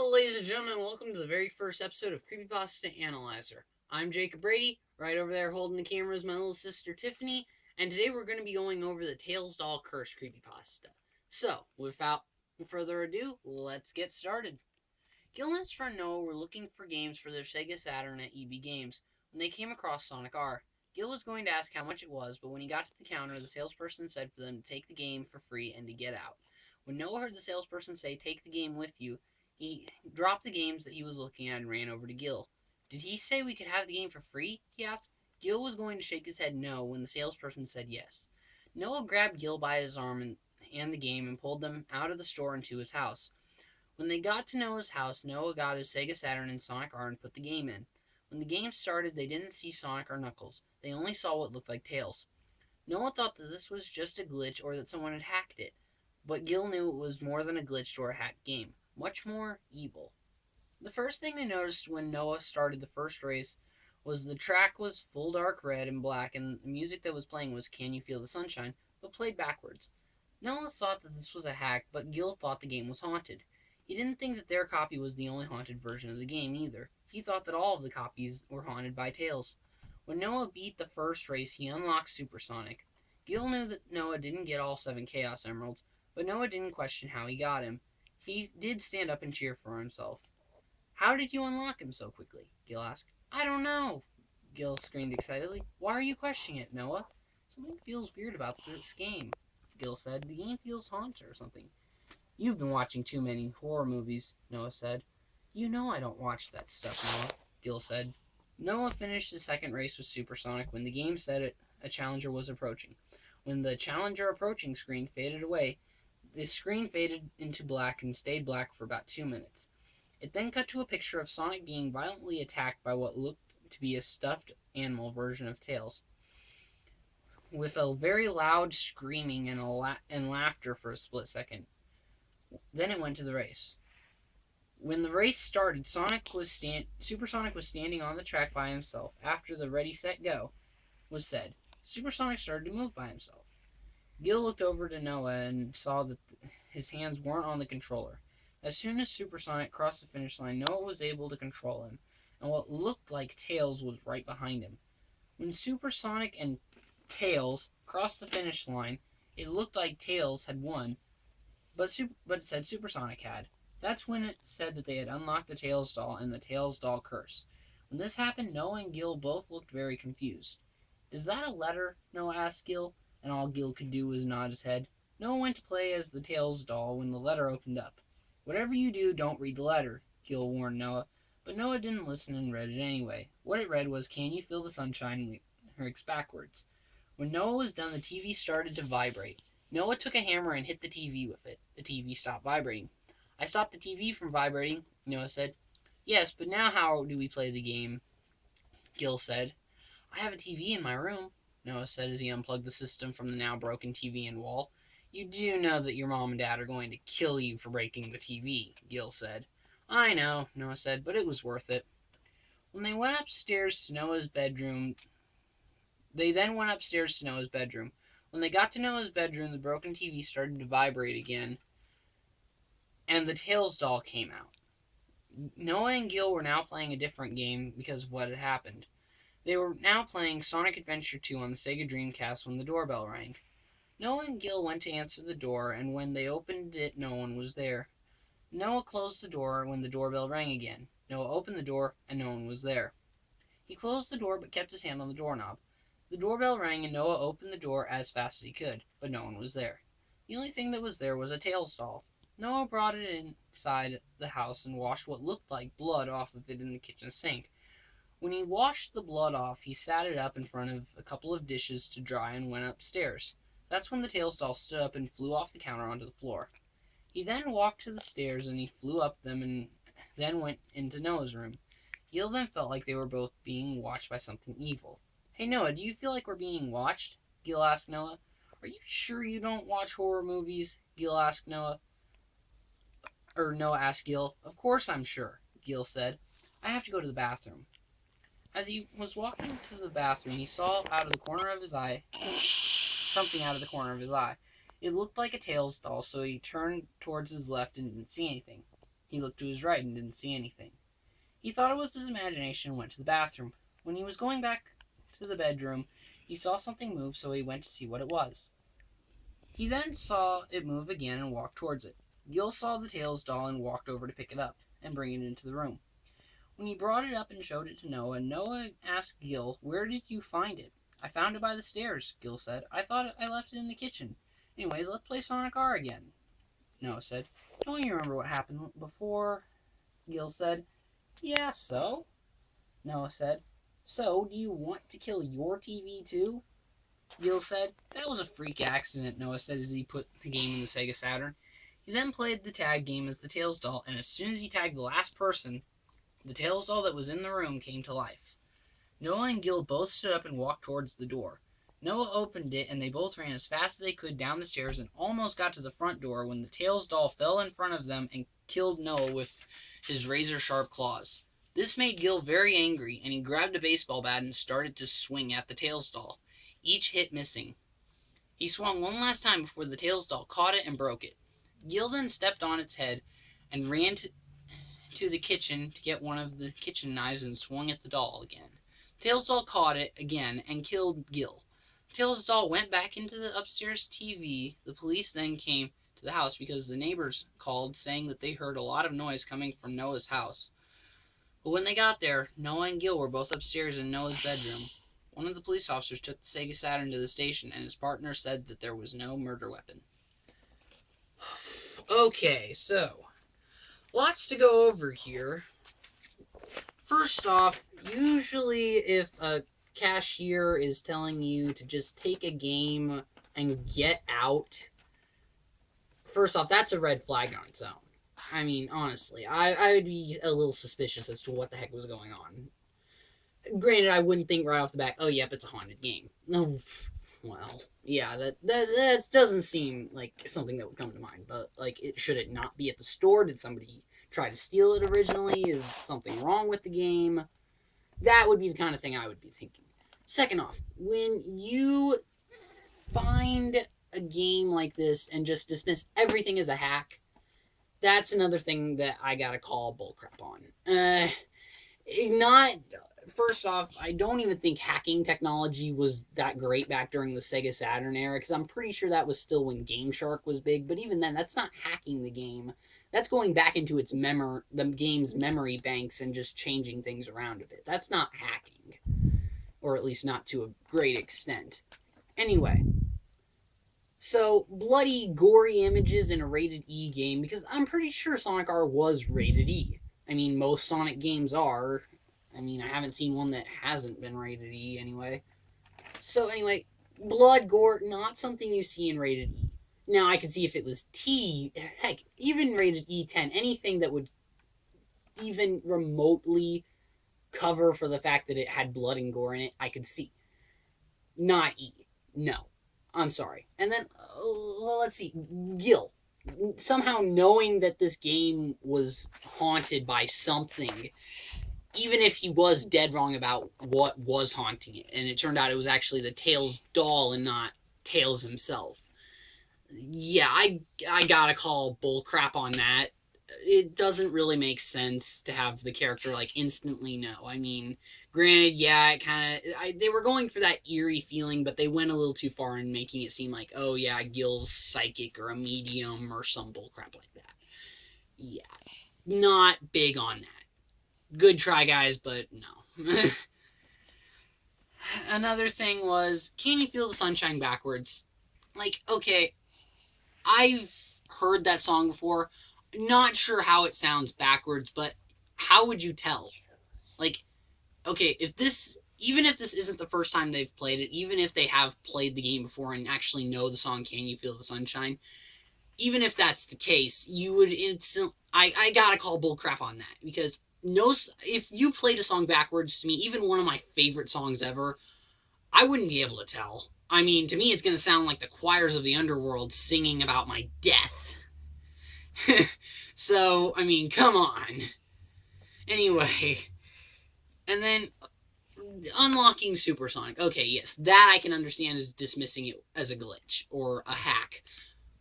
Hello, ladies and gentlemen. Welcome to the very first episode of Creepypasta Analizer. I'm Jacob Brady. Right over there holding the camera is my little sister Tiffany, and today we're going to be going over the Tails Doll Curse Creepypasta. So, without further ado, let's get started. Gil and his friend Noah were looking for games for their Sega Saturn at EB Games when they came across Sonic R. Gil was going to ask how much it was, but when he got to the counter, the salesperson said for them to take the game for free and to get out. When Noah heard the salesperson say, "Take the game with you," he dropped the games that he was looking at and ran over to Gil. "Did he say we could have the game for free?" he asked. Gil was going to shake his head no when the salesperson said yes. Noah grabbed Gil by his arm and the game and pulled them out of the store into his house. When they got to Noah's house, Noah got his Sega Saturn and Sonic R and put the game in. When the game started, they didn't see Sonic or Knuckles. They only saw what looked like Tails. Noah thought that this was just a glitch or that someone had hacked it, but Gil knew it was more than a glitch or a hacked game. Much more evil. The first thing they noticed when Noah started the first race was the track was full dark red and black, and the music that was playing was "Can You Feel the Sunshine," but played backwards. Noah thought that this was a hack, but Gil thought the game was haunted. He didn't think that their copy was the only haunted version of the game either. He thought that all of the copies were haunted by Tails. When Noah beat the first race, he unlocked Supersonic. Gil knew that Noah didn't get all 7 Chaos Emeralds, but Noah didn't question how he got him. He did stand up and cheer for himself. "How did you unlock him so quickly?" Gil asked. "I don't know," Gil screamed excitedly. "Why are you questioning it, Noah?" "Something feels weird about this game," Gil said. "The game feels haunted or something." "You've been watching too many horror movies," Noah said. "You know I don't watch that stuff, Noah," Gil said. Noah finished the second race with Supersonic when the game said a challenger was approaching. When the challenger approaching screen faded away, the screen faded into black and stayed black for about 2 minutes. It then cut to a picture of Sonic being violently attacked by what looked to be a stuffed animal version of Tails, with a very loud screaming and laughter for a split second. Then it went to the race. When the race started, Supersonic was standing on the track by himself. After the "Ready, Set, Go" was said, Supersonic started to move by himself. Gil looked over to Noah and saw that his hands weren't on the controller. As soon as Supersonic crossed the finish line, Noah was able to control him, and what looked like Tails was right behind him. When Supersonic and Tails crossed the finish line, it looked like Tails had won, but it said Supersonic had. That's when it said that they had unlocked the Tails doll and the Tails doll curse. When this happened, Noah and Gil both looked very confused. "Is that a letter?" Noah asked Gil, and all Gil could do was nod his head. Noah went to play as the Tails doll when the letter opened up. "Whatever you do, don't read the letter," Gil warned Noah, but Noah didn't listen and read it anyway. What it read was, "Can you feel the sunshine?" lyrics backwards. When Noah was done, the TV started to vibrate. Noah took a hammer and hit the TV with it. The TV stopped vibrating. "I stopped the TV from vibrating," Noah said. "Yes, but now how do we play the game?" Gil said. "I have a TV in my room," Noah said as he unplugged the system from the now broken TV and wall. "You do know that your mom and dad are going to kill you for breaking the TV," Gil said. "I know," Noah said, "but it was worth it." When they went upstairs to Noah's bedroom, They then went upstairs to Noah's bedroom. When they got to Noah's bedroom, the broken TV started to vibrate again, and the Tails doll came out. Noah and Gil were now playing a different game because of what had happened. They were now playing Sonic Adventure 2 on the Sega Dreamcast when the doorbell rang. Noah and Gil went to answer the door, and when they opened it, no one was there. Noah closed the door when the doorbell rang again. Noah opened the door, and no one was there. He closed the door but kept his hand on the doorknob. The doorbell rang and Noah opened the door as fast as he could, but no one was there. The only thing that was there was a Tails doll. Noah brought it inside the house and washed what looked like blood off of it in the kitchen sink. When he washed the blood off, he sat it up in front of a couple of dishes to dry and went upstairs. That's when the Tails doll stood up and flew off the counter onto the floor. He then walked to the stairs and he flew up them and then went into Noah's room. Gil then felt like they were both being watched by something evil. "Hey Noah, do you feel like we're being watched?" Gil asked Noah. "Are you sure you don't watch horror movies?" Noah asked Gil. "Of course I'm sure," Gil said. "I have to go to the bathroom." As he was walking to the bathroom, he saw out of the corner of his eye something out of the corner of his eye. It looked like a Tails doll, so he turned towards his left and didn't see anything. He looked to his right and didn't see anything. He thought it was his imagination and went to the bathroom. When he was going back to the bedroom, he saw something move, so he went to see what it was. He then saw it move again and walked towards it. Gill saw the Tails doll and walked over to pick it up and bring it into the room. When he brought it up and showed it to Noah, Noah asked Gill, "Where did you find it?" "I found it by the stairs," Gill said. "I thought I left it in the kitchen. Anyways, let's play Sonic R again," Noah said. "Don't you remember what happened before?" Gill said. "Yeah, so?" Noah said. "So, do you want to kill your TV too?" Gill said. "That was a freak accident," Noah said as he put the game in the Sega Saturn. He then played the tag game as the Tails doll, and as soon as he tagged the last person, the Tails doll that was in the room came to life. Noah and Gill both stood up and walked towards the door. Noah opened it, and they both ran as fast as they could down the stairs and almost got to the front door when the Tails doll fell in front of them and killed Noah with his razor-sharp claws. This made Gill very angry, and he grabbed a baseball bat and started to swing at the Tails doll, each hit missing. He swung one last time before the Tails doll caught it and broke it. Gill then stepped on its head and ran to the kitchen to get one of the kitchen knives and swung at the doll again. Tails doll caught it again and killed Gill. Tails doll went back into the upstairs TV. The police then came to the house because the neighbors called saying that they heard a lot of noise coming from Noah's house. But when they got there, Noah and Gill were both upstairs in Noah's bedroom. One of the police officers took the Sega Saturn to the station, and his partner said that there was no murder weapon. Okay, so lots to go over here. First off, usually if a cashier is telling you to just take a game and get out, first off, that's a red flag on its own. I mean, honestly, I would be a little suspicious as to what the heck was going on. Granted, I wouldn't think right off the bat, oh, yep, it's a haunted game. No, well, yeah, that doesn't seem like something that would come to mind. But, like, should it not be at the store? Did somebody try to steal it originally? Is something wrong with the game? That would be the kind of thing I would be thinking. Second off, when you find a game like this and just dismiss everything as a hack, that's another thing that I gotta call bullcrap on. First off, I don't even think hacking technology was that great back during the Sega Saturn era, because I'm pretty sure that was still when Game Shark was big. But even then, that's not hacking the game. That's going back into the game's memory banks and just changing things around a bit. That's not hacking, or at least not to a great extent. Anyway, so bloody, gory images in a rated E game, because I'm pretty sure Sonic R was rated E. I mean, most Sonic games are. I mean, I haven't seen one that hasn't been rated E anyway. So anyway, blood, gore, not something you see in rated E. Now, I could see if it was T, heck, even rated E10, anything that would even remotely cover for the fact that it had blood and gore in it, I could see. Not E. No. I'm sorry. And then, well, let's see. Gill. Somehow knowing that this game was haunted by something, even if he was dead wrong about what was haunting it, and it turned out it was actually the Tails doll and not Tails himself. Yeah, I gotta call bullcrap on that. It doesn't really make sense to have the character, like, instantly know. I mean, granted, yeah, it kind of... They were going for that eerie feeling, but they went a little too far in making it seem like, oh, yeah, Gill's psychic or a medium or some bullcrap like that. Yeah, not big on that. Good try, guys, but no. Another thing was, can you feel the sunshine backwards? Like, okay, I've heard that song before. Not sure how it sounds backwards, but how would you tell? Like, okay, even if this isn't the first time they've played it, even if they have played the game before and actually know the song Can You Feel the Sunshine, even if that's the case, you would instantly... I gotta call bullcrap on that, because if you played a song backwards to me, even one of my favorite songs ever, I wouldn't be able to tell. I mean, to me, it's going to sound like the choirs of the underworld singing about my death. So, I mean, come on. Anyway, and then unlocking Supersonic. Okay, yes, that I can understand as dismissing it as a glitch or a hack,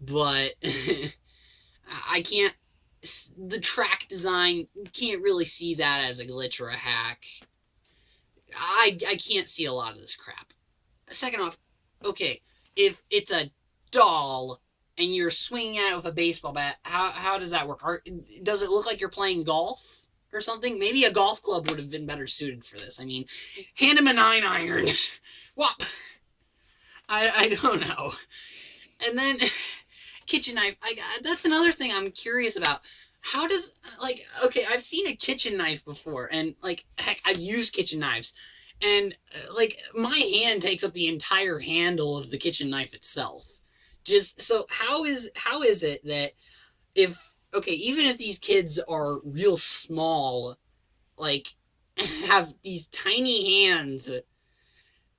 but I can't... the track design, you can't really see that as a glitch or a hack. I can't see a lot of this crap. Second off, okay, if it's a doll and you're swinging at it with a baseball bat, how does that work? Does it look like you're playing golf or something? Maybe a golf club would have been better suited for this. I mean, hand him a 9-iron. Whop. I don't know. And then kitchen knife. That's another thing I'm curious about. How does, like, okay, I've seen a kitchen knife before, and like, heck, I've used kitchen knives, and like, my hand takes up the entire handle of the kitchen knife itself. Just so, how is it that if, okay, even if these kids are real small, like, have these tiny hands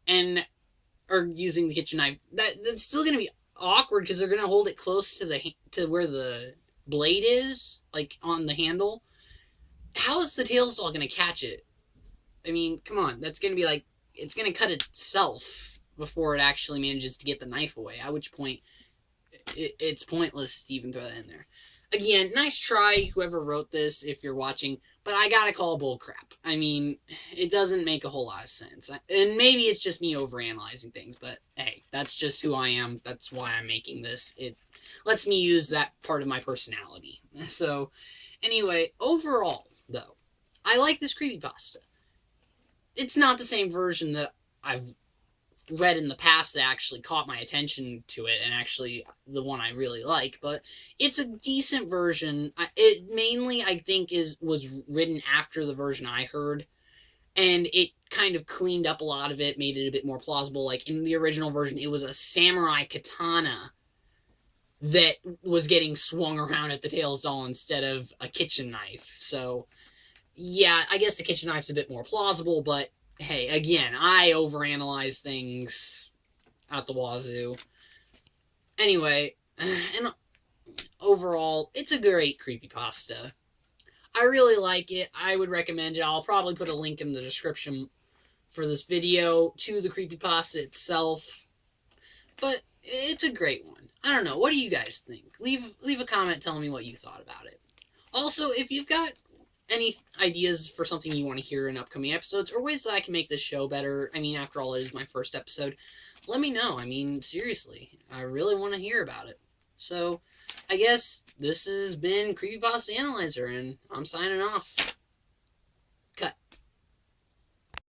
and are using the kitchen knife, that's still gonna be awkward because they're gonna hold it close to where the blade is, like on the handle. How is the tails doll gonna catch it? I mean, come on, that's gonna be like, it's gonna cut itself before it actually manages to get the knife away, at which point it's pointless to even throw that in there. Again, nice try, whoever wrote this, if you're watching, but I gotta call bullcrap. I mean, it doesn't make a whole lot of sense. And maybe it's just me overanalyzing things, but hey, that's just who I am. That's why I'm making this. It lets me use that part of my personality. So, anyway, overall, though, I like this creepypasta. It's not the same version that I've read in the past that actually caught my attention to it, and actually the one I really like, but it's a decent version. It mainly, I think, was written after the version I heard, and it kind of cleaned up a lot of it, made it a bit more plausible. Like, in the original version, it was a samurai katana that was getting swung around at the tails doll instead of a kitchen knife. So, yeah, I guess the kitchen knife's a bit more plausible, but hey, again, I overanalyze things out the wazoo. Anyway, and overall, it's a great creepypasta. I really like it. I would recommend it. I'll probably put a link in the description for this video to the creepypasta itself. But it's a great one. I don't know. What do you guys think? Leave a comment telling me what you thought about it. Also, if you've got any ideas for something you want to hear in upcoming episodes, or ways that I can make this show better, I mean, after all, it is my first episode, let me know. I mean, seriously, I really want to hear about it. So, I guess this has been Creepypasta Analizer, and I'm signing off.